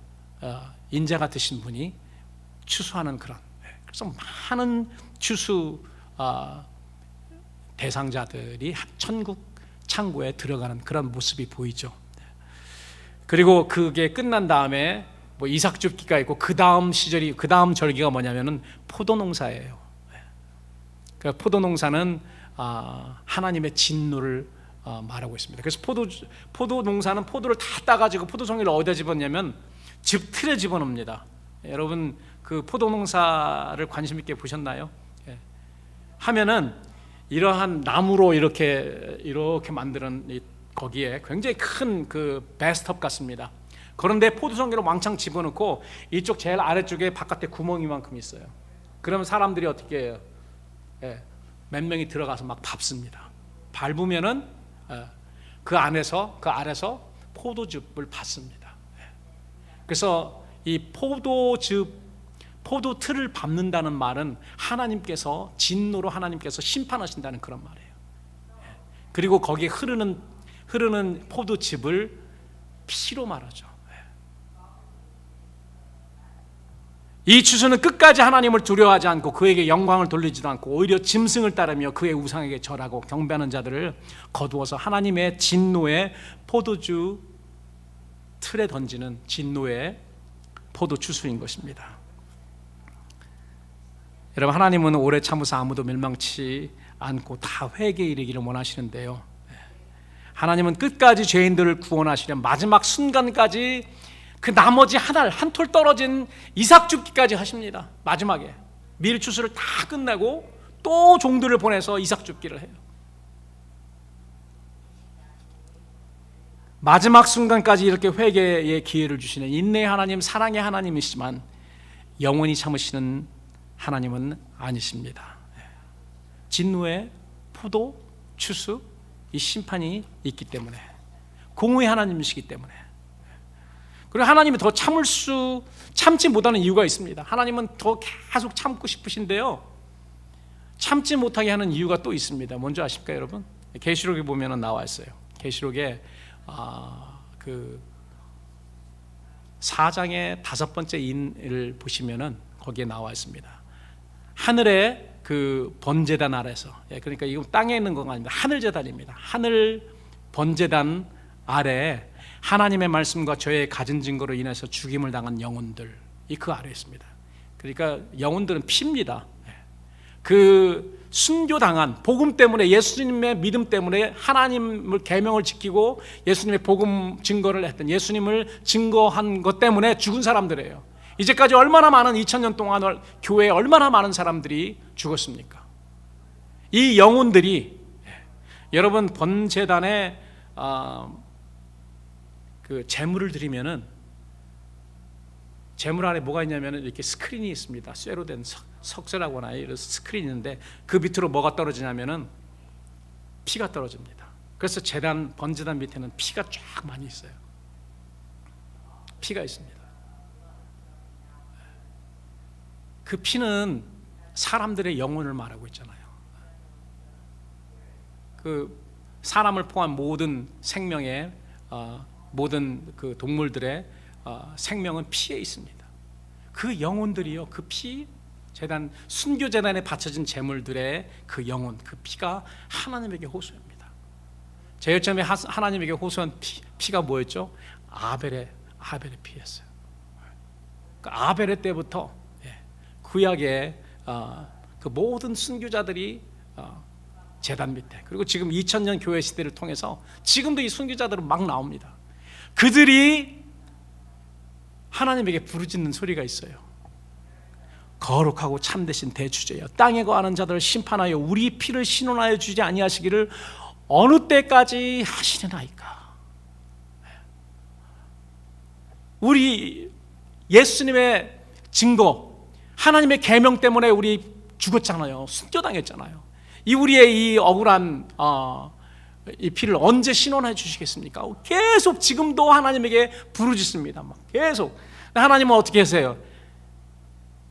A: 인자 같으신 분이 추수하는 그래서 많은 추수 대상자들이 천국 창고에 들어가는 그런 모습이 보이죠. 그리고 그게 끝난 다음에 뭐 이삭 줍기가 있고 그 다음 절기가 뭐냐면은 포도농사예요. 그 포도농사는 하나님의 진노를 말하고 있습니다. 그래서 포도농사는 포도를 다 따가지고 포도송이를 어디다 집었냐면 집 틀에 집어넣습니다. 여러분 그 포도농사를 관심 있게 보셨나요? 하면은 이러한 나무로 이렇게 만드는 거기에 굉장히 큰 그 배스톱 같습니다. 그런데 포도송이를 왕창 집어넣고 이쪽 제일 아래쪽에 바깥에 구멍이만큼 있어요. 그러면 사람들이 어떻게 해요? 몇 명이 들어가서 막 밟습니다. 밟으면은 그 아래서 포도즙을 받습니다. 그래서 이 포도 틀을 밟는다는 말은 하나님께서 진노로 하나님께서 심판하신다는 그런 말이에요. 그리고 거기에 흐르는 포도즙을 피로 말하죠. 이 추수는 끝까지 하나님을 두려워하지 않고 그에게 영광을 돌리지도 않고 오히려 짐승을 따르며 그의 우상에게 절하고 경배하는 자들을 거두어서 하나님의 진노의 포도주 틀에 던지는 진노의 포도 추수인 것입니다. 여러분, 하나님은 오래 참으사 아무도 멸망치 않고 다 회개에 이르기를 원하시는데요, 하나님은 끝까지 죄인들을 구원하시려 마지막 순간까지 그 나머지 한 톨 떨어진 이삭 줍기까지 하십니다. 마지막에 밀 추수를 다 끝내고 또 종들을 보내서 이삭 줍기를 해요. 마지막 순간까지 이렇게 회개의 기회를 주시는 인내의 하나님, 사랑의 하나님이시지만 영원히 참으시는 하나님은 아니십니다. 진노의 포도, 추수, 이 심판이 있기 때문에, 공의의 하나님이시기 때문에. 그리고 하나님이 더 참지 못하는 이유가 있습니다. 하나님은 더 계속 참고 싶으신데요, 참지 못하게 하는 이유가 또 있습니다. 뭔지 아십니까, 여러분? 계시록에 보면 나와 있어요. 계시록에 그 4장의 5번째 인을 보시면은 거기에 나와 있습니다. 하늘의 그 번제단 아래서, 그러니까 이거 땅에 있는 건 아닙니다. 하늘 제단입니다. 하늘 번제단 아래 하나님의 말씀과 저의 가진 증거로 인해서 죽임을 당한 영혼들, 그 아래에 있습니다. 그러니까 영혼들은 피입니다. 그 순교당한 복음 때문에, 예수님의 믿음 때문에 하나님을 계명을 지키고 예수님의 복음 증거를 했던, 예수님을 증거한 것 때문에 죽은 사람들이에요. 이제까지 얼마나 많은 2000년 동안 교회에 얼마나 많은 사람들이 죽었습니까? 이 영혼들이, 여러분 번제단에 그 제물을 드리면은 제물 안에 뭐가 있냐면은 이렇게 스크린이 있습니다. 쇠로 된 석쇠라고나 이런 스크린이 있는데 그 밑으로 뭐가 떨어지냐면은 피가 떨어집니다. 그래서 번제단 밑에는 피가 쫙 많이 있어요. 피가 있습니다. 그 피는 사람들의 영혼을 말하고 있잖아요. 그 사람을 포함한 모든 생명의 모든 그 동물들의 생명은 피에 있습니다. 그 영혼들이요, 그 피, 순교 제단에 바쳐진 제물들의 그 영혼, 그 피가 하나님에게 호소합니다. 제일 처음에 하나님에게 호소한 피가 뭐였죠? 아벨의 피였어요. 그 아벨의 때부터 구약의 그 모든 순교자들이 제단 밑에, 그리고 지금 2000년 교회 시대를 통해서 지금도 이 순교자들은 막 나옵니다. 그들이 하나님에게 부르짖는 소리가 있어요. 거룩하고 참되신 대주제여, 땅에 거하는 자들을 심판하여 우리 피를 신원하여 주지 아니하시기를 어느 때까지 하시려나이까. 우리 예수님의 증거, 하나님의 계명 때문에 우리 죽었잖아요. 순교당했잖아요. 우리의 이 억울한 이 피를 언제 신원해 주시겠습니까? 계속 지금도 하나님에게 부르짖습니다. 막 계속. 하나님은 어떻게 하세요?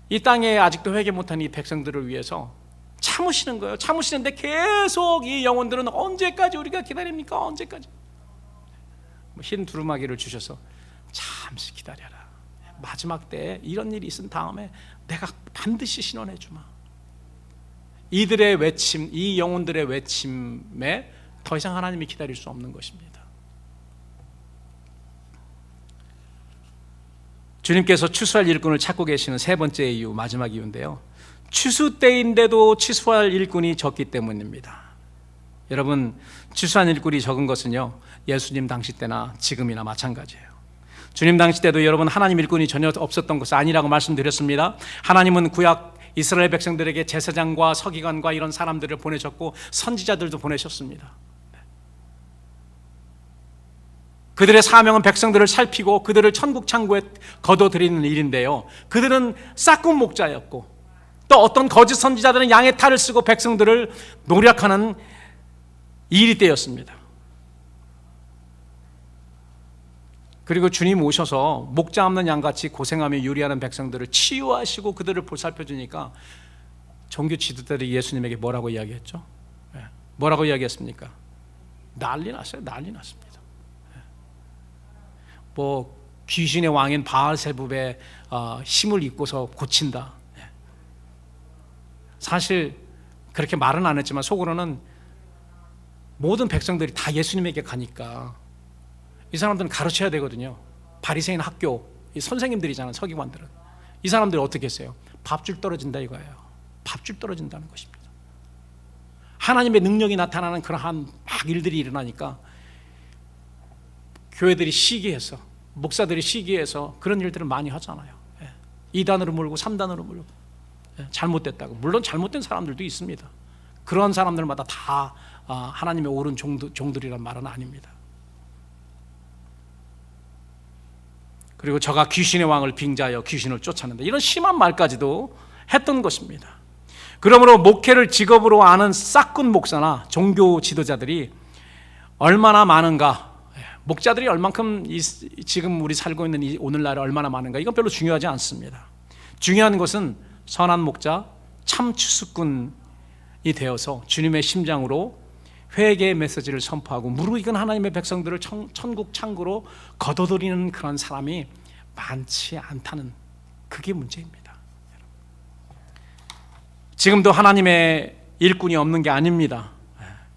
A: 이 땅에 아직도 회개 못한 이 백성들을 위해서 참으시는 거예요. 참으시는데 계속 이 영혼들은 언제까지 우리가 기다립니까? 언제까지? 흰 두루마기를 주셔서 잠시 기다려라. 마지막 때에 이런 일이 있은 다음에 내가 반드시 신원해 주마. 이들의 외침, 이 영혼들의 외침에 더 이상 하나님이 기다릴 수 없는 것입니다. 주님께서 추수할 일꾼을 찾고 계시는 세 번째 이유, 마지막 이유인데요, 추수 때인데도 추수할 일꾼이 적기 때문입니다. 여러분, 추수한 일꾼이 적은 것은요, 예수님 당시 때나 지금이나 마찬가지예요. 주님 당시 때도 여러분 하나님 일꾼이 전혀 없었던 것은 아니라고 말씀드렸습니다. 하나님은 구약 이스라엘 백성들에게 제사장과 서기관과 이런 사람들을 보내셨고 선지자들도 보내셨습니다. 그들의 사명은 백성들을 살피고 그들을 천국 창고에 거둬들이는 일인데요, 그들은 싹군 목자였고 또 어떤 거짓 선지자들은 양의 탈을 쓰고 백성들을 노력하는 일이 되었습니다. 그리고 주님 오셔서 목자 없는 양같이 고생하며 유리하는 백성들을 치유하시고 그들을 보살펴주니까 종교 지도자들이 예수님에게 뭐라고 이야기했죠? 뭐라고 이야기했습니까? 난리 났어요. 난리 났습니다. 뭐 귀신의 왕인 바알세붑의 힘을 입고서 고친다. 사실 그렇게 말은 안 했지만 속으로는 모든 백성들이 다 예수님에게 가니까 이 사람들은 가르쳐야 되거든요. 바리새인 학교 이 선생님들이잖아요. 서기관들은. 이 사람들이 어떻게 했어요? 밥줄 떨어진다 이거예요. 밥줄 떨어진다는 것입니다. 하나님의 능력이 나타나는 그러한 막 일들이 일어나니까 교회들이 시기해서 목사들이 시기해서 그런 일들을 많이 하잖아요. 2단으로 물고 3단으로 물고 잘못됐다고. 물론 잘못된 사람들도 있습니다. 그런 사람들마다 다 하나님의 옳은 종들이란 말은 아닙니다. 그리고 저가 귀신의 왕을 빙자하여 귀신을 쫓아낸다, 이런 심한 말까지도 했던 것입니다. 그러므로 목회를 직업으로 아는 싹군 목사나 종교 지도자들이 얼마나 많은가, 목자들이 얼만큼 지금 우리 살고 있는 이 오늘날에 얼마나 많은가, 이건 별로 중요하지 않습니다. 중요한 것은 선한 목자, 참 추수꾼이 되어서 주님의 심장으로 회개의 메시지를 선포하고 무르익은 하나님의 백성들을 천국 창고로 거둬들이는 그런 사람이 많지 않다는, 그게 문제입니다. 지금도 하나님의 일꾼이 없는 게 아닙니다.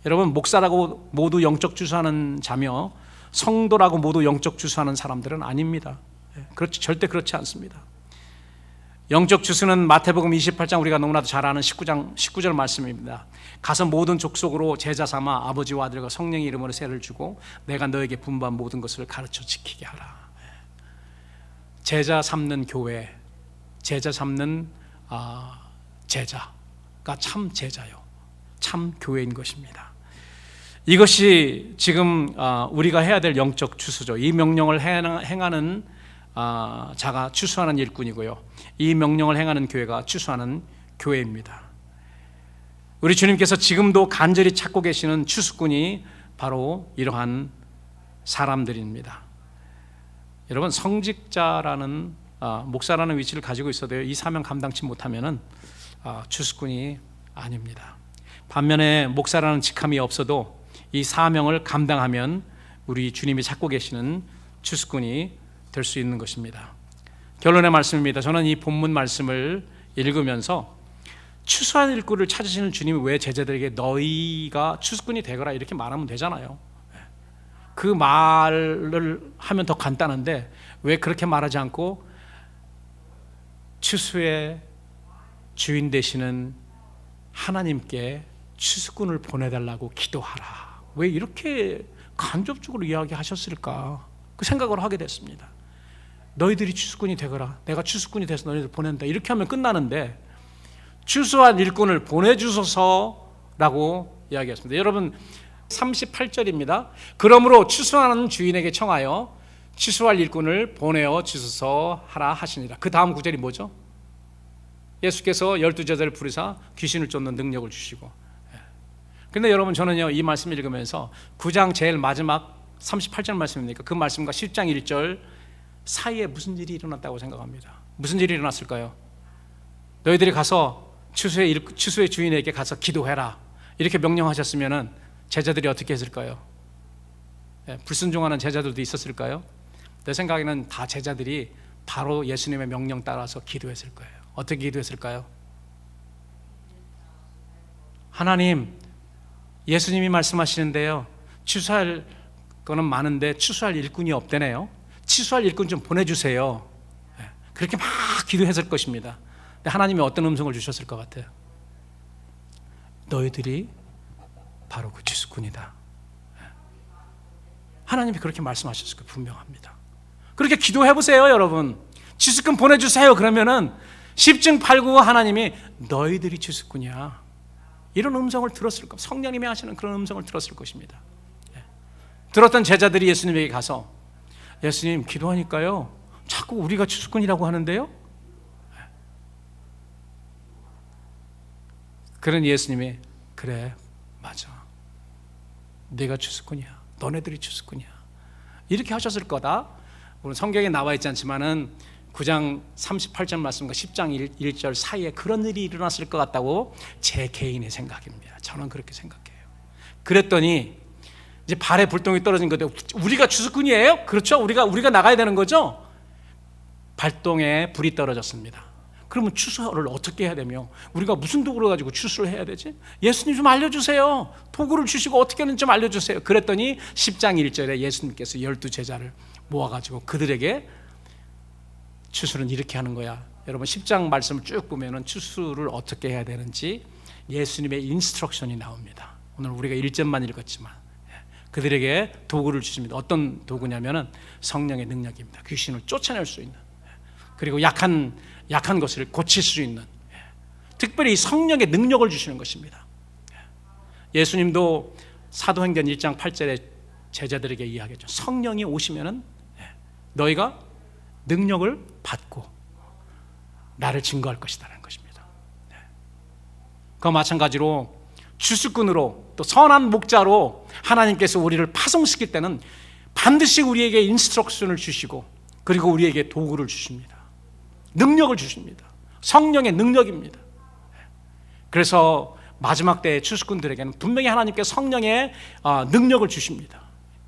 A: 여러분, 목사라고 모두 영적 주수하는 자며 성도라고 모두 영적 주수하는 사람들은 아닙니다. 절대 그렇지 않습니다. 영적 주수는 마태복음 28장, 우리가 너무나도 잘 아는 19절 말씀입니다. 가서 모든 족속으로 제자 삼아 아버지와 아들과 성령의 이름으로 세를 주고 내가 너에게 분부한 모든 것을 가르쳐 지키게 하라. 제자 삼는 교회, 제자 삼는 제자가 참 제자요, 참 교회인 것입니다. 이것이 지금 우리가 해야 될 영적 추수죠. 이 명령을 행하는 자가 추수하는 일꾼이고요, 이 명령을 행하는 교회가 추수하는 교회입니다. 우리 주님께서 지금도 간절히 찾고 계시는 추수꾼이 바로 이러한 사람들입니다. 여러분, 성직자라는 목사라는 위치를 가지고 있어도 이 사명 감당치 못하면 추수꾼이 아닙니다. 반면에 목사라는 직함이 없어도 이 사명을 감당하면 우리 주님이 찾고 계시는 추수꾼이 될 수 있는 것입니다. 결론의 말씀입니다. 저는 이 본문 말씀을 읽으면서 추수한 일꾼을 찾으시는 주님이 왜 제자들에게 너희가 추수꾼이 되거라 이렇게 말하면 되잖아요. 그 말을 하면 더 간단한데 왜 그렇게 말하지 않고 추수의 주인 되시는 하나님께 추수꾼을 보내달라고 기도하라, 왜 이렇게 간접적으로 이야기하셨을까, 그 생각을 하게 됐습니다. 너희들이 추수꾼이 되거라, 내가 추수꾼이 돼서 너희들 보낸다, 이렇게 하면 끝나는데 추수한 일꾼을 보내주소서라고 이야기했습니다. 여러분, 38절입니다. 그러므로 추수하는 주인에게 청하여 추수할 일꾼을 보내어 주소서 하라 하시니라. 그 다음 구절이 뭐죠? 예수께서 12제자를 부르사 귀신을 쫓는 능력을 주시고. 그런데 여러분, 저는요 이 말씀 읽으면서 9장 제일 마지막 38절 말씀입니까? 그 말씀과 10장 1절 사이에 무슨 일이 일어났다고 생각합니다. 무슨 일이 일어났을까요? 너희들이 가서 추수의 주인에게 가서 기도해라 이렇게 명령하셨으면 제자들이 어떻게 했을까요? 불순종하는 제자들도 있었을까요? 내 생각에는 다 제자들이 바로 예수님의 명령 따라서 기도했을 거예요. 어떻게 기도했을까요? 하나님, 예수님이 말씀하시는데요, 추수할 거는 많은데 추수할 일꾼이 없대네요. 추수할 일꾼 좀 보내주세요. 그렇게 막 기도했을 것입니다. 근데 하나님이 어떤 음성을 주셨을 것 같아요? 너희들이 바로 그 추수꾼이다. 하나님이 그렇게 말씀하셨을 거 분명합니다. 그렇게 기도해보세요, 여러분. 추수꾼 보내주세요. 그러면은 10중 8구 하나님이 너희들이 추수꾼이야, 이런 음성을 들었을 겁니다. 성령님이 하시는 그런 음성을 들었을 것입니다. 들었던 제자들이 예수님에게 가서 예수님, 기도하니까요 자꾸 우리가 추수꾼이라고 하는데요. 그런 예수님이 그래, 맞아, 네가 추수꾼이야, 너네들이 추수꾼이야, 이렇게 하셨을 거다. 물론 성경에 나와 있지 않지만은 9장 38절 말씀과 10장 1절 사이에 그런 일이 일어났을 것 같다고 제 개인의 생각입니다. 저는 그렇게 생각해요. 그랬더니 이제 발에 불똥이 떨어진 건데, 우리가 추수꾼이에요? 그렇죠? 우리가 나가야 되는 거죠? 발동에 불이 떨어졌습니다. 그러면 추수를 어떻게 해야 되며 우리가 무슨 도구를 가지고 추수를 해야 되지? 예수님 좀 알려주세요. 도구를 주시고 어떻게 하는지 좀 알려주세요. 그랬더니 10장 1절에 예수님께서 12제자를 모아가지고 그들에게 추수는 이렇게 하는 거야. 여러분, 10장 말씀을 쭉 보면은 추수를 어떻게 해야 되는지 예수님의 인스트럭션이 나옵니다. 오늘 우리가 1절만 읽었지만 그들에게 도구를 주십니다. 어떤 도구냐면은 성령의 능력입니다. 귀신을 쫓아낼 수 있는, 그리고 약한 것을 고칠 수 있는, 특별히 성령의 능력을 주시는 것입니다. 예수님도 사도행전 1장 8절에 제자들에게 이야기했죠. 성령이 오시면은 너희가 능력을 받고 나를 증거할 것이다라는 것입니다. 그와 마찬가지로 주수꾼으로 또 선한 목자로 하나님께서 우리를 파송시킬 때는 반드시 우리에게 인스트럭션을 주시고, 그리고 우리에게 도구를 주십니다. 능력을 주십니다. 성령의 능력입니다. 그래서 마지막 때의 주수꾼들에게는 분명히 하나님께서 성령의 능력을 주십니다.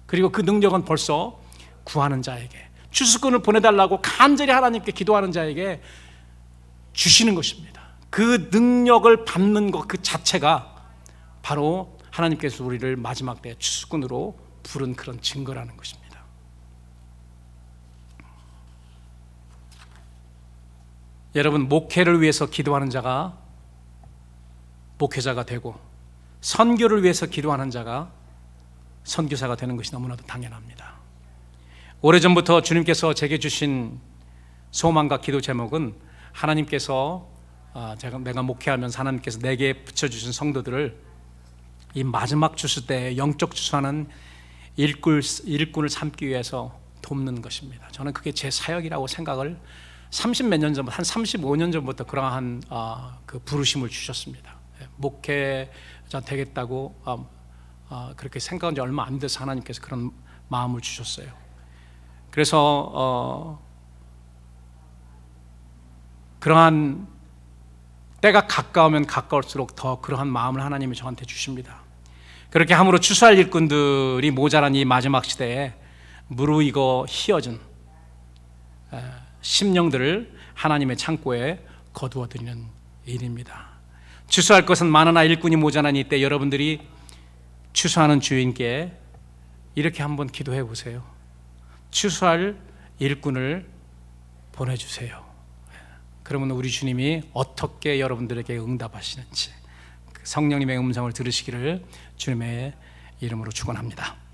A: 그리고 그 능력은 벌써 구하는 자에게, 주수꾼을 보내달라고 간절히 하나님께 기도하는 자에게 주시는 것입니다. 그 능력을 받는 것 그 자체가 바로 하나님께서 우리를 마지막 때 주수꾼으로 부른 그런 증거라는 것입니다. 여러분, 목회를 위해서 기도하는 자가 목회자가 되고, 선교를 위해서 기도하는 자가 선교사가 되는 것이 너무나도 당연합니다. 오래전부터 주님께서 제게 주신 소망과 기도 제목은, 하나님께서 내가 목회하면서 하나님께서 내게 붙여주신 성도들을 이 마지막 주수 때 영적 주수하는 일꾼을 삼기 위해서 돕는 것입니다. 저는 그게 제 사역이라고 생각을 30몇 년 전부터, 한 35년 전부터 그러한 그 부르심을 주셨습니다. 목회자 되겠다고 그렇게 생각한 지 얼마 안 돼서 하나님께서 그런 마음을 주셨어요. 그래서 그러한 때가 가까우면 가까울수록 더 그러한 마음을 하나님이 저한테 주십니다. 그렇게 함으로 추수할 일꾼들이 모자란 이 마지막 시대에 무르익어 희어진 심령들을 하나님의 창고에 거두어드리는 일입니다. 추수할 것은 많으나 일꾼이 모자란 이때 여러분들이 추수하는 주인께 이렇게 한번 기도해 보세요. 추수할 일꾼을 보내주세요. 그러면 우리 주님이 어떻게 여러분들에게 응답하시는지, 성령님의 음성을 들으시기를 주님의 이름으로 축원합니다.